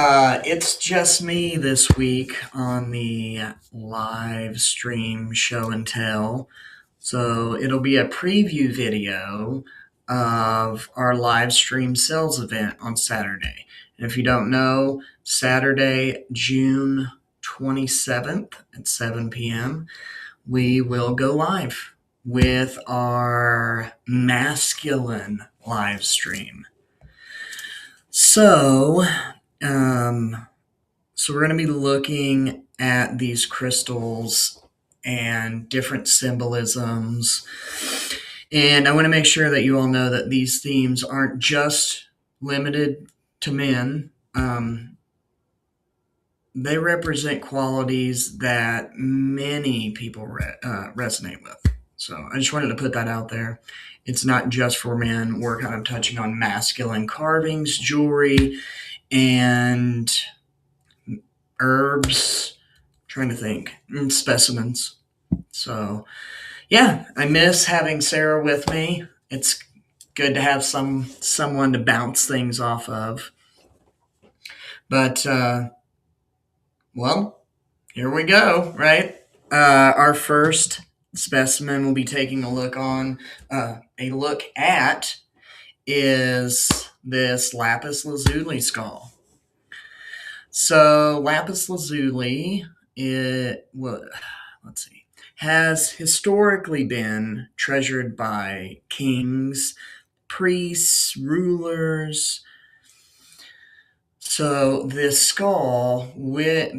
It's just me this week on the live stream show and tell. So it'll be a preview video of our live stream sales event on Saturday. And if you don't know, Saturday, June 27th at 7 p.m., we will go live with our masculine live stream. So, um, so we're going to be looking at these crystals and different symbolisms. And I want to make sure that you all know that these themes aren't just limited to men. They represent qualities that many people resonate with. So I just wanted to put that out there. It's not just for men. We're kind of touching on masculine carvings, jewelry, and herbs, trying to think, specimens. So, yeah, I miss having Sarah with me. It's good to have someone to bounce things off of. But well, here we go. Right, our first specimen we'll be taking a look at is this lapis lazuli skull. So lapis lazuli, let's see, has historically been treasured by kings, priests, rulers. So this skull,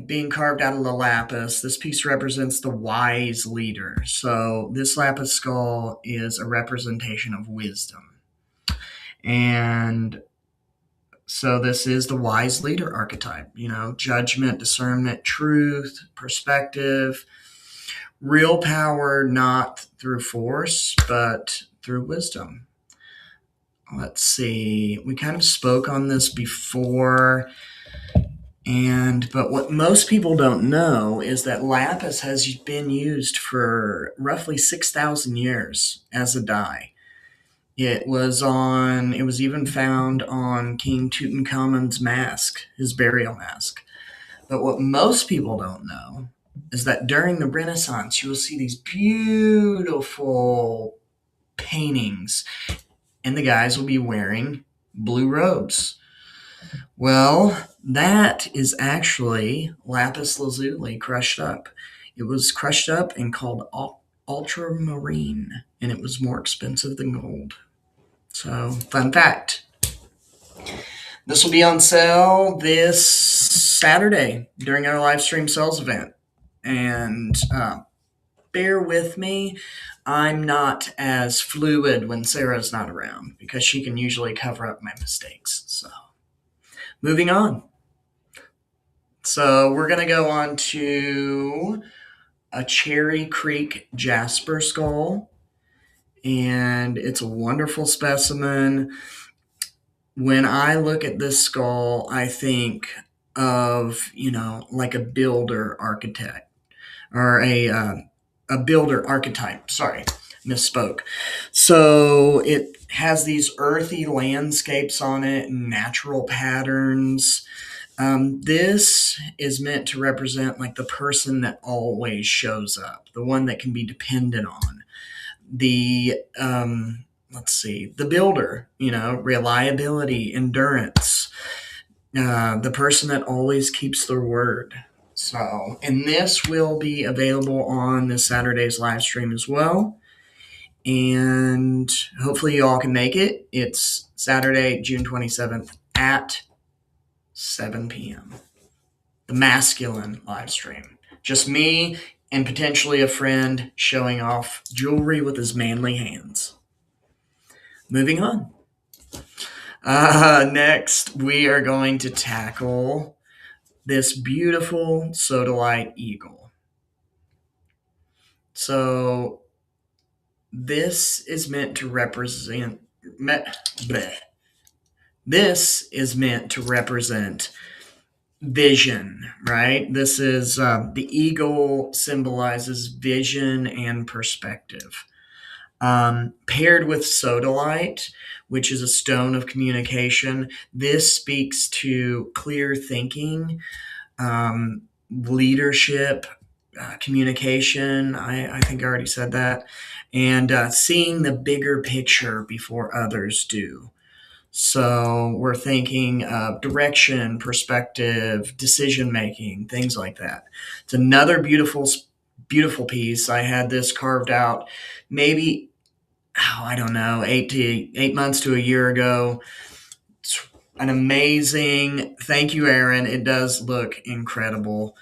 being carved out of the lapis, this piece represents the wise leader. So this lapis skull is a representation of wisdom. And so this is the wise leader archetype, judgment, discernment, truth, perspective, real power, not through force, but through wisdom. Let's see. We kind of spoke on this before, but what most people don't know is that lapis has been used for roughly 6,000 years as a dye. It was even found on King Tutankhamun's mask, his burial mask. But what most people don't know is that during the Renaissance, you will see these beautiful paintings, and the guys will be wearing blue robes. Well, that is actually lapis lazuli crushed up. It was crushed up and called ultramarine, and it was more expensive than gold. So, fun fact. This will be on sale this Saturday during our live stream sales event. And bear with me. I'm not as fluid when Sarah's not around because she can usually cover up my mistakes. So, moving on. So, we're going to go on to a Cherry Creek Jasper skull. And it's a wonderful specimen. When I look at this skull, I think of, like a builder architect or a builder archetype. Sorry, misspoke. So it has these earthy landscapes on it and natural patterns. This is meant to represent like the person that always shows up, the one that can be depended on. The the builder, reliability, endurance, the person that always keeps their word. So, and this will be available on this Saturday's live stream as well. And hopefully you all can make it. It's Saturday, June 27th at 7 p.m. The masculine live stream. Just me and potentially a friend showing off jewelry with his manly hands. Moving on. Next, we are going to tackle this beautiful sodalite eagle. So, this is meant to represent. This is meant to represent vision, right? This is the eagle symbolizes vision and perspective. paired with sodalite, which is a stone of communication. This speaks to clear thinking, leadership, communication. I think I already said that. And seeing the bigger picture before others do. So we're thinking of direction, perspective, decision making, things like that. It's another beautiful piece. I had this carved out maybe, I don't know, 8 months to a year ago. It's an amazing, thank you, Aaron. It does look incredible.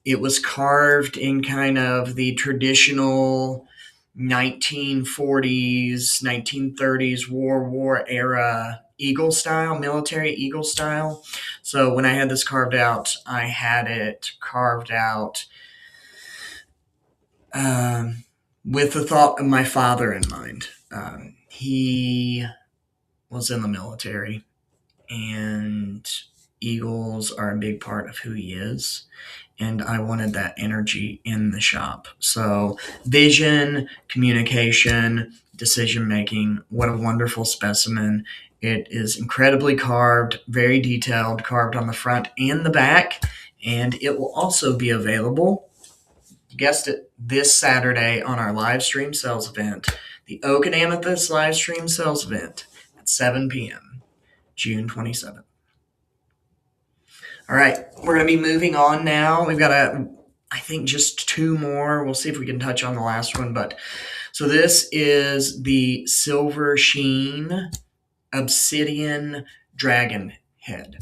It was carved in kind of the traditional 1940s, 1930s World War era eagle style, military eagle style. So when I had this carved out, I had it carved out with the thought of my father in mind. He was in the military, and eagles are a big part of who he is. And I wanted that energy in the shop. So, vision, communication, decision making. What a wonderful specimen. It is incredibly carved, very detailed, carved on the front and the back. And it will also be available, you guessed it, this Saturday on our live stream sales event, the Oak and Amethyst live stream sales event at 7 p.m., June 27th. All right, we're going to be moving on now. We've got I think just two more. We'll see if we can touch on the last one. But so this is the Silver Sheen Obsidian Dragon Head.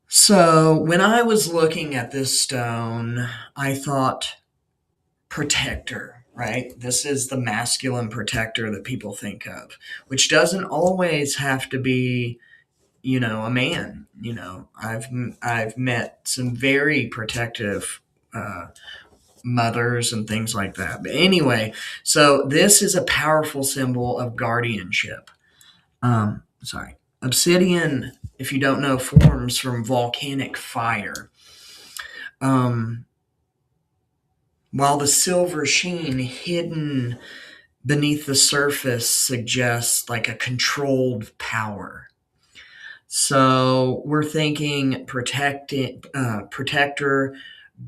So when I was looking at this stone, I thought protector, right? This is the masculine protector that people think of, which doesn't always have to be, a man. I've met some very protective mothers and things like that. But anyway, so this is a powerful symbol of guardianship. Obsidian, if you don't know, forms from volcanic fire. While the silver sheen hidden beneath the surface suggests like a controlled power. So we're thinking protector,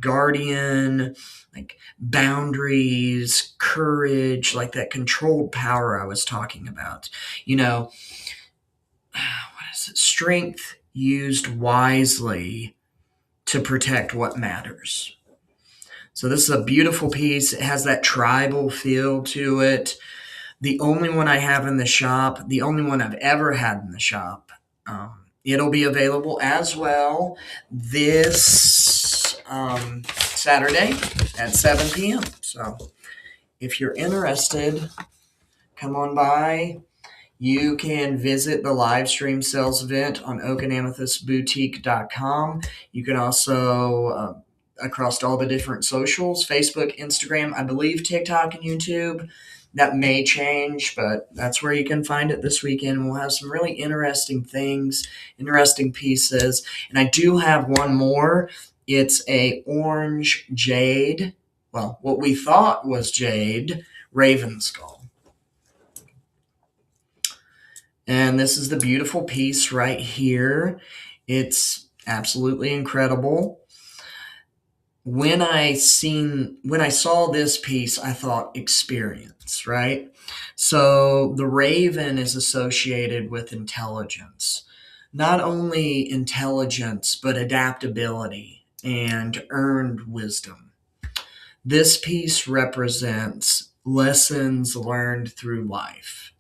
guardian, like boundaries, courage, like that controlled power I was talking about. What is it? Strength used wisely to protect what matters. So this is a beautiful piece. It has that tribal feel to it. The only one I have in the shop, the only one I've ever had in the shop. It'll be available as well this Saturday at 7 p.m. So if you're interested, come on by. You can visit the live stream sales event on oakandamethystboutique.com. You can also, across all the different socials, Facebook, Instagram, I believe TikTok and YouTube. That may change, but that's where you can find it this weekend. We'll have some really interesting things, interesting pieces. And I do have one more. It's a orange jade, well, what we thought was jade, raven skull. And this is the beautiful piece right here. It's absolutely incredible. When I saw this piece, I thought experience, right? So the raven is associated with intelligence. Not only intelligence, but adaptability and earned wisdom. This piece represents lessons learned through life.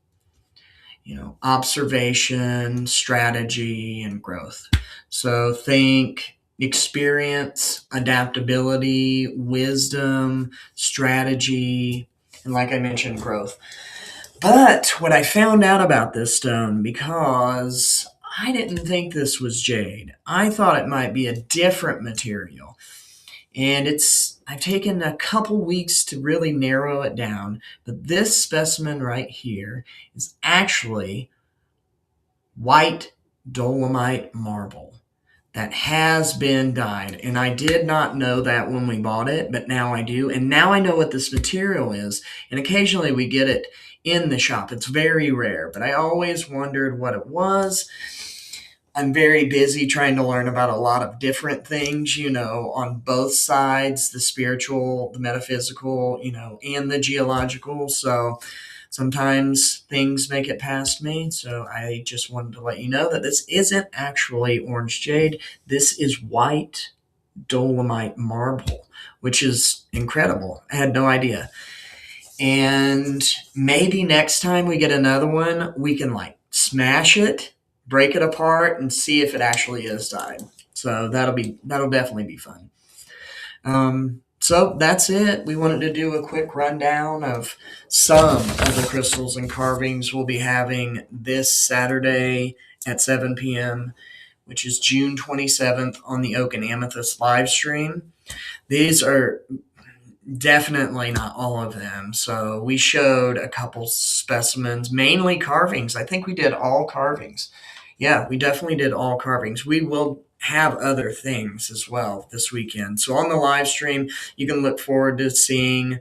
Observation, strategy, and growth. So think experience, adaptability, wisdom, strategy, and like I mentioned, growth. But what I found out about this stone, because I didn't think this was jade, I thought it might be a different material. And I've taken a couple weeks to really narrow it down, but this specimen right here is actually white dolomite marble. that has been dyed. And I did not know that when we bought it, but now I do. And now I know what this material is. And occasionally we get it in the shop. It's very rare, but I always wondered what it was. I'm very busy trying to learn about a lot of different things, on both sides, the spiritual, the metaphysical, and the geological. So sometimes things make it past me. So I just wanted to let you know that this isn't actually orange jade. This is white dolomite marble, which is incredible. I had no idea. And maybe next time we get another one, we can like smash it, break it apart, and see if it actually is dyed. So that'll definitely be fun. So that's it. We wanted to do a quick rundown of some of the crystals and carvings we'll be having this Saturday at 7 p.m., which is June 27th on the Oak and Amethyst live stream. These are definitely not all of them. So we showed a couple specimens, mainly carvings. I think we did all carvings. Yeah, we definitely did all carvings. We will have other things as well this weekend. So on the live stream, you can look forward to seeing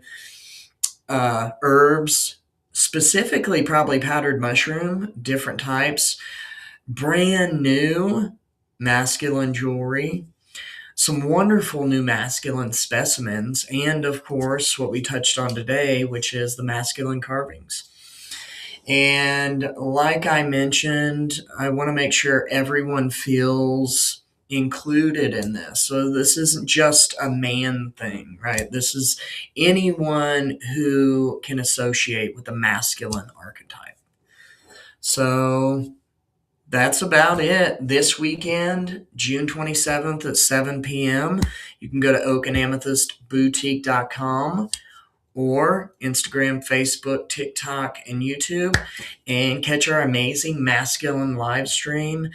herbs, specifically probably powdered mushroom, different types, brand new masculine jewelry, some wonderful new masculine specimens, and of course, what we touched on today, which is the masculine carvings. And like I mentioned, I want to make sure everyone feels included in this. So this isn't just a man thing, right? This is anyone who can associate with the masculine archetype. So that's about it. This weekend, June 27th at 7 p.m., you can go to oakandamethystboutique.com or Instagram, Facebook, TikTok, and YouTube and catch our amazing masculine live stream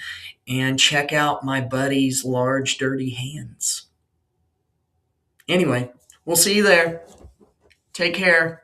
and check out my buddy's large, dirty hands. Anyway, we'll see you there. Take care.